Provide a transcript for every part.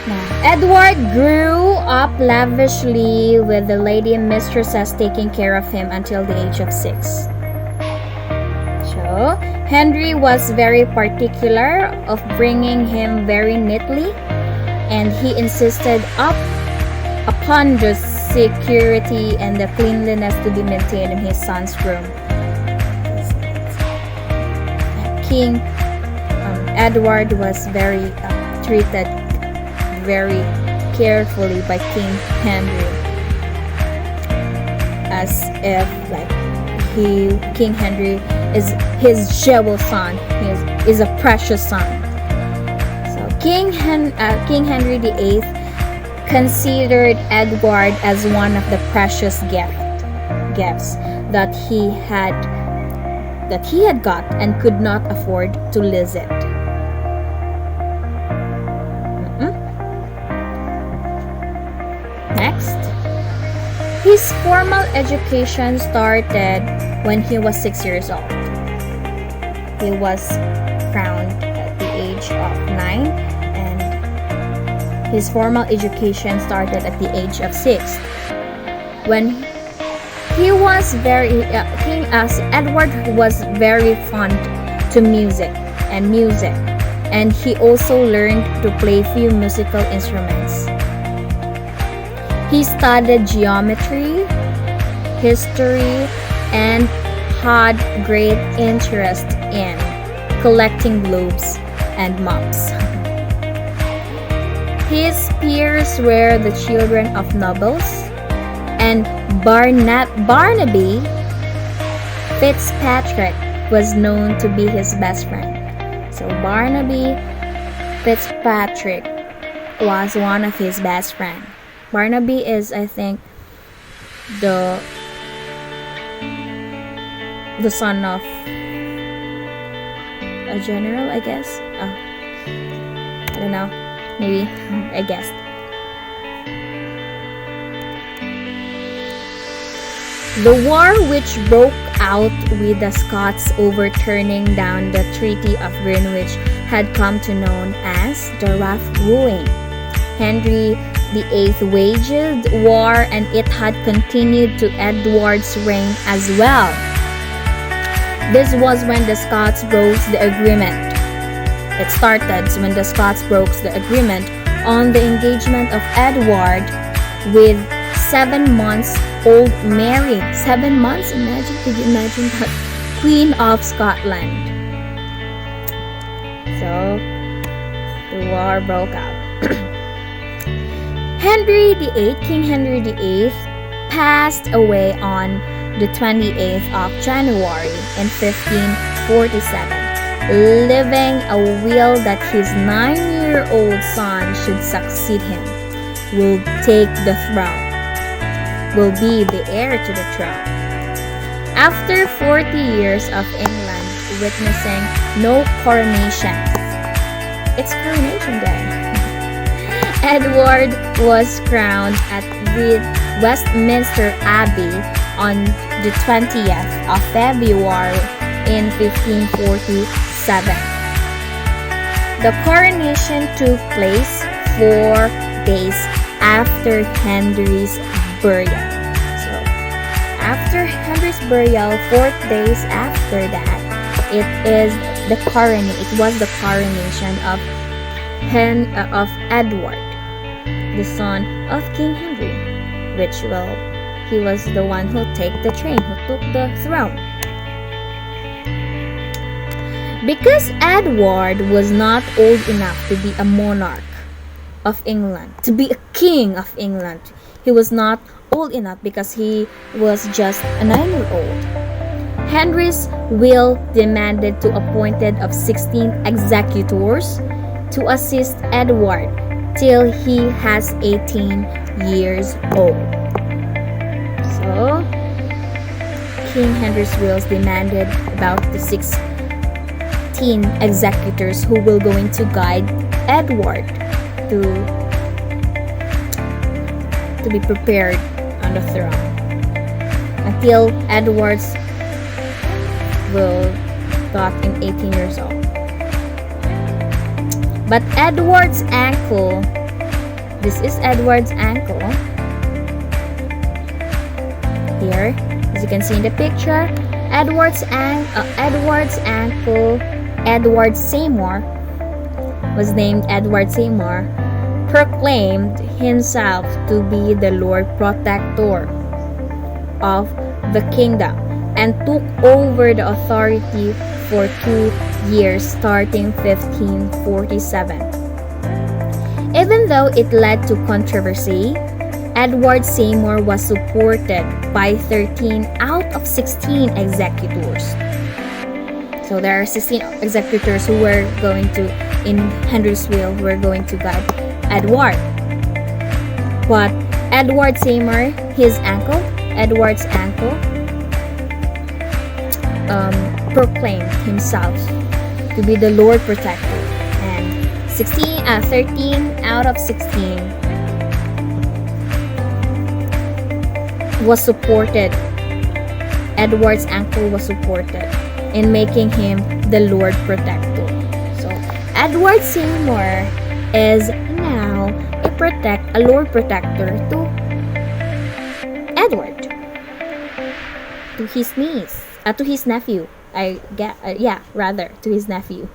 Now, Edward grew up lavishly with the lady mistresses taking care of him until the age of 6. So, Henry was very particular of bringing him very neatly, and he insisted upon the security and the cleanliness to be maintained in his son's room. King Edward was very treated very carefully by King Henry, as if like King Henry is his jewel son, is a precious son. So King Henry VIII considered Edward as one of the precious gifts that he had got and could not afford to lose it. Next, his formal education started when he was 6 years old. He was crowned at the age of 9, and his formal education started at the age of 6. When he was Edward was very fond to music, and he also learned to play few musical instruments. He studied geometry, history, and had great interest in collecting globes and maps. His peers were the children of nobles, and Barnaby Fitzpatrick was known to be his best friend. So Barnaby Fitzpatrick was one of his best friends. Barnaby is, I think, the son of a general, I guess. I don't know. Maybe I guessed. The war which broke out with the Scots overturning down the Treaty of Greenwich had come to known as the Rough Wooing. Henry VIII waged war, and it had continued to Edward's reign as well. This was when the Scots broke the agreement. It started when the Scots broke the agreement on the engagement of Edward with 7-month-old Mary. 7 months? Could you imagine that? Queen of Scotland. So, the war broke out. King Henry VIII passed away on the 28th of January in 1547, leaving a will that his 9-year-old son should succeed him, will take the throne, will be the heir to the throne. After 40 years of England witnessing no coronation, it's Coronation Day, Edward was crowned at Westminster Abbey on the 20th of February in 1547. The coronation took place 4 days after Henry's burial. So, after Henry's burial, 4 days after that, it was the coronation of Edward, the son of King Henry, he was the one who took the throne. Because Edward was not old enough to be a monarch of England, to be a king of England, he was not old enough because he was just a 9-year-old. Henry's will demanded to appointed of 16 executors to assist Edward till he has 18 years old. So, King Henry's wills demanded about the 16 executors who will going to guide Edward to be prepared on the throne until Edward's will got in 18 years old. But Edward's uncle This is Edward's ankle. Here, as you can see in the picture, Edward Seymour was named Edward Seymour, proclaimed himself to be the Lord Protector of the kingdom and took over the authority for 2 years starting 1547. Even though it led to controversy, Edward Seymour was supported by 13 out of 16 executors. So there are 16 executors who were going to, in Henry's will, were going to guide Edward. But Edward Seymour, Edward's ankle, proclaimed himself to be the Lord Protector, and 13 out of 16 was supported. Edward's ankle was supported in making him the Lord Protector. So Edward Seymour is now a Lord Protector to Edward, to his niece, to his nephew. To his nephew.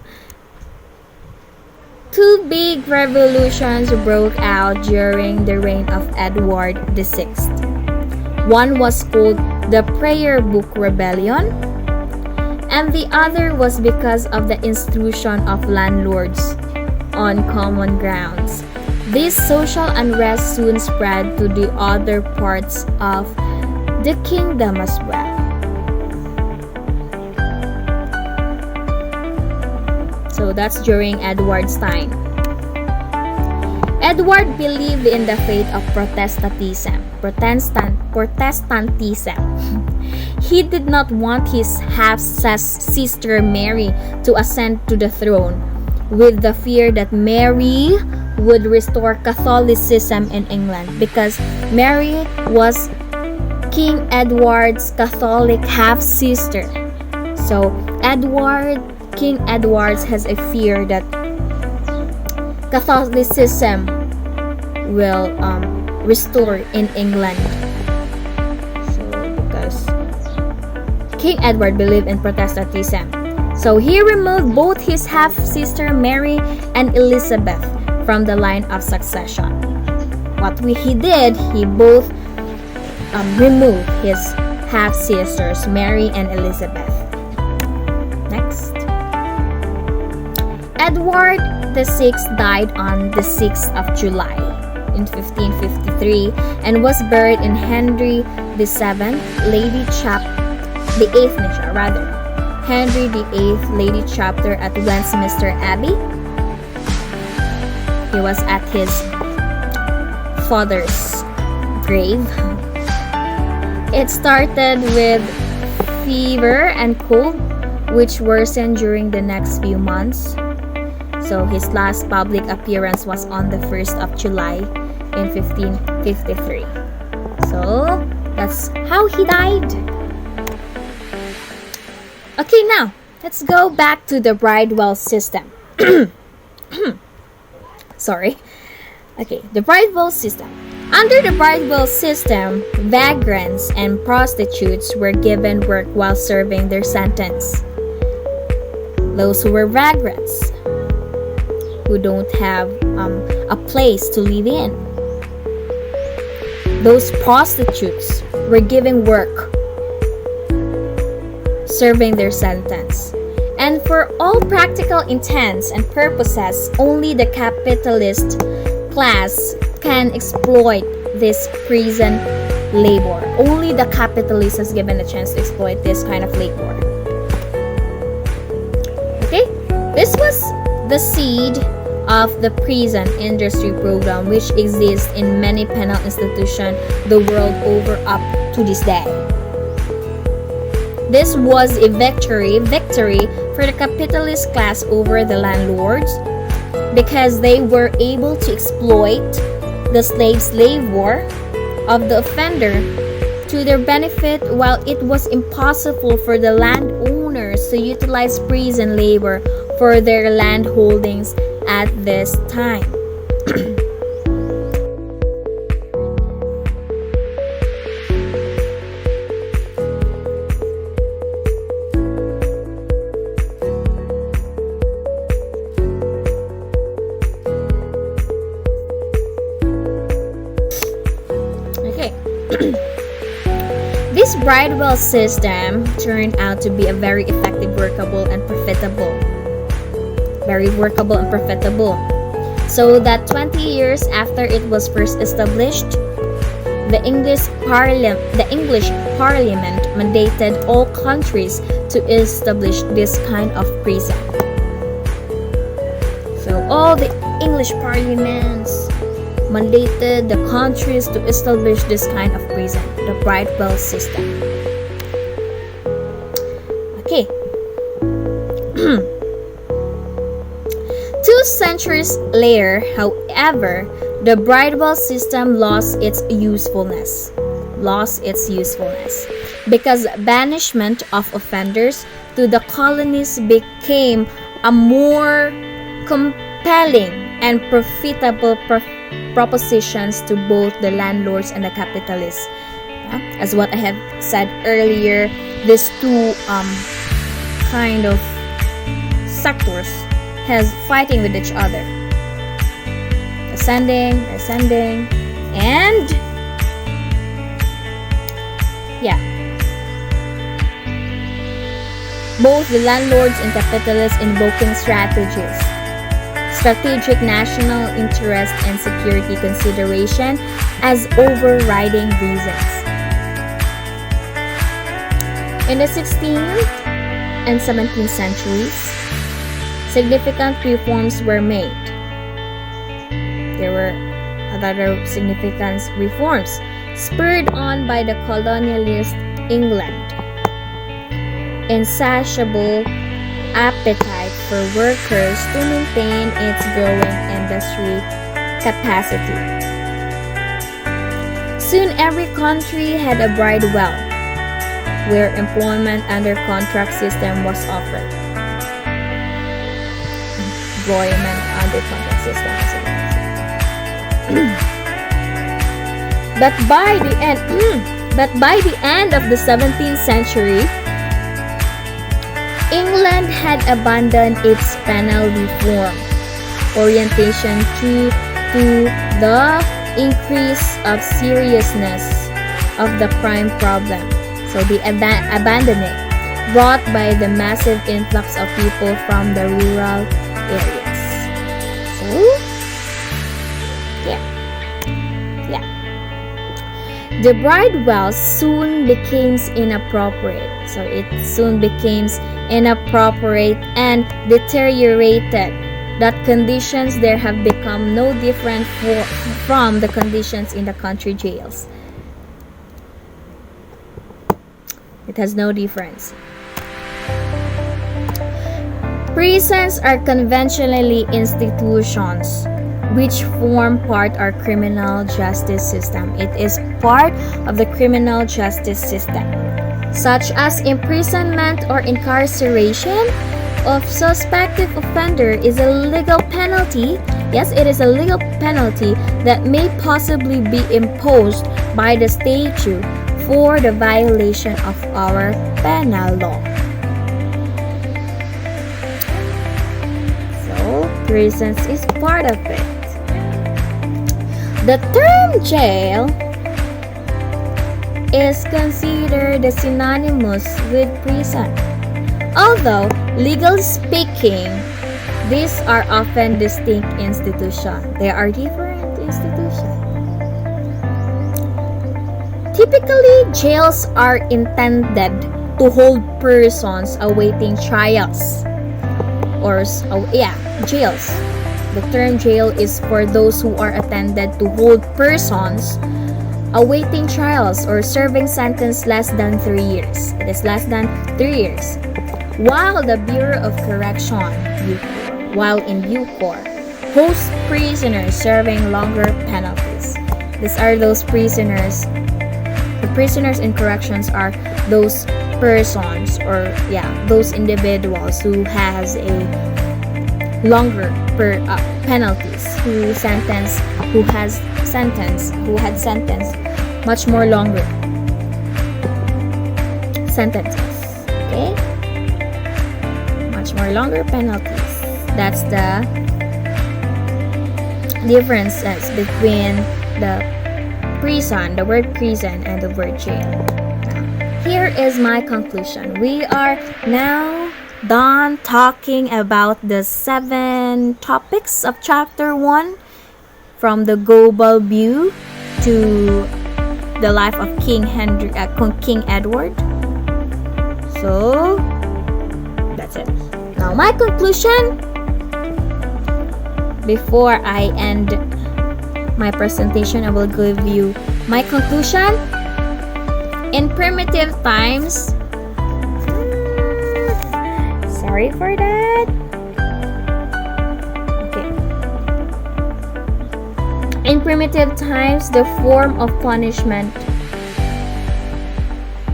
Two big revolutions broke out during the reign of Edward VI. One was called the Prayer Book Rebellion, and the other was because of the institution of landlords on common grounds. This social unrest soon spread to the other parts of the kingdom as well. So that's during Edward's time. Edward believed in the faith of Protestantism. He did not want his half-sister Mary to ascend to the throne, with the fear that Mary would restore Catholicism in England, because Mary was King Edward's Catholic half-sister. So King Edward has a fear that Catholicism will restore in England. So because King Edward believed in Protestantism, so he removed both his half-sister Mary and Elizabeth from the line of succession. He both removed his half-sisters Mary and Elizabeth. Next. Edward VI died on the 6th of July in 1553 and was buried in Henry VII Lady Henry VIII Lady Chapter at Westminster Abbey. He was at his father's grave. It started with fever and cold, which worsened during the next few months. So his last public appearance was on the 1st of July in 1553. So that's how he died. Okay, now let's go back to the Bridewell System. Sorry. Okay, the Bridewell System. Under the Bridewell System, vagrants and prostitutes were given work while serving their sentence. Those who were vagrants, who don't have a place to live in, those prostitutes were given work serving their sentence. And for all practical intents and purposes, only the capitalist class can exploit this prison labor. Only the capitalist is given a chance to exploit this kind of labor. Okay, this was the seed of the prison industry program, which exists in many penal institutions the world over up to this day. This was a victory for the capitalist class over the landlords, because they were able to exploit the slave labor of the offender to their benefit, while it was impossible for the landowners to utilize prison labor for their land holdings at this time. This Bridewell system turned out to be a very effective, workable, and profitable. Very workable and profitable. So that 20 years after it was first established, the English Parliament mandated all countries to establish this kind of prison. So all the English parliaments mandated the countries to establish this kind of prison, the Bridewell system. Okay. 2 centuries later, however, the Bridewell system lost its usefulness. Because banishment of offenders to the colonies became a more compelling and profitable propositions to both the landlords and the capitalists. As what I have said earlier, these two kind of sectors has fighting with each other, ascending, and both the landlords and capitalists invoking strategic national interest and security consideration as overriding reasons. In the 16th and 17th centuries, significant reforms were made. There were other significant reforms spurred on by the colonialist England. Insatiable appetite for workers to maintain its growing industry capacity. Soon every country had a Bridewell, where employment under contract system was offered. Employment under contract system was offered. But by the end of the 17th century, England had abandoned its penal reform orientation to the increase of seriousness of the crime problem. So the abandoning brought by the massive influx of people from the rural areas. So, the Bridewell soon became inappropriate. So it soon became inappropriate and deteriorated. That conditions there have become no different from the conditions in the country jails. It has no difference. Prisons are conventionally institutions which form part of our criminal justice system. It is part of the criminal justice system, such as imprisonment or incarceration of suspected offender is a legal penalty. Yes, it is a legal penalty that may possibly be imposed by the statute for the violation of our penal law. So, prisons is part of it. The term jail is considered synonymous with prison. Although, legally speaking, these are often distinct institutions. They are different institutions. Typically, jails are intended to hold persons awaiting trials. Jails. The term jail is for those who are intended to hold persons awaiting trials or serving sentence less than 3 years. It is less than 3 years. While the Bureau of Correction, in Bucor, hosts prisoners serving longer penalties. These are those prisoners. The prisoners in corrections are those persons those individuals who has a longer penalties, who had sentenced much more longer sentences. Okay, much more longer penalties. That's the differences between the prison, the word prison, and the word jail. Now, here is my conclusion. We are now done talking about the 7 topics of chapter 1, from the global view to the life of King Edward. So that's it. Now my conclusion, before I end my presentation, I will give you my conclusion. In primitive times, sorry for that. Okay. In primitive times, the form of punishment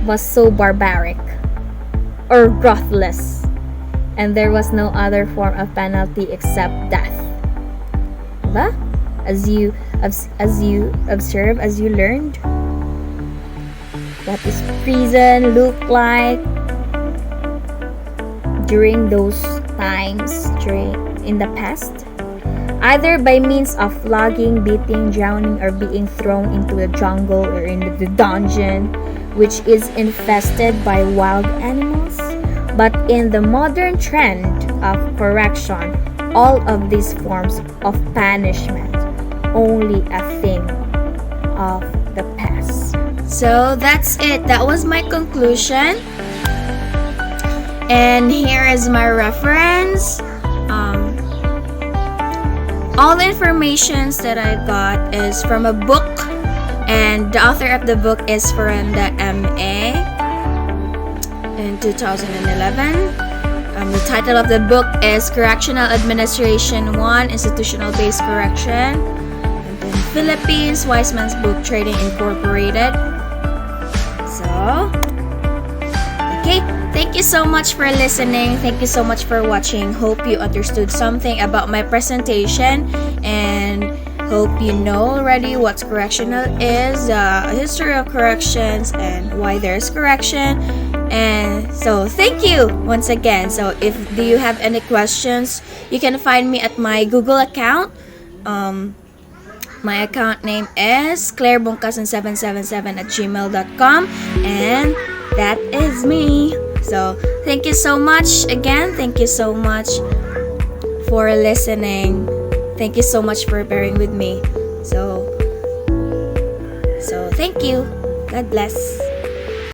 was so barbaric or ruthless, and there was no other form of penalty except death. Diba? As you observe, as you learned, what is prison look like during those times in the past, either by means of flogging, beating, drowning, or being thrown into the jungle or into the dungeon, which is infested by wild animals. But in the modern trend of correction, all of these forms of punishment only a thing of the past. So that's it. That was my conclusion. And here is my reference. All the informations that I got is from a book, and the author of the book is from the MA in 2011. The title of the book is Correctional Administration 1, Institutional-Based Correction. And then Philippines, Weisman's Book Trading Incorporated. So, okay. Thank you so much for listening. Thank you so much for watching. Hope you understood something about my presentation, and hope you know already what correctional is, a history of corrections, and why there's correction. And so thank you once again. So if do you have any questions, you can find me at my Google account. My account name is clairebongkasan777@gmail.com, and that is me. So thank you so much again. Thank you so much for listening. Thank you so much for bearing with me. So thank you. God bless.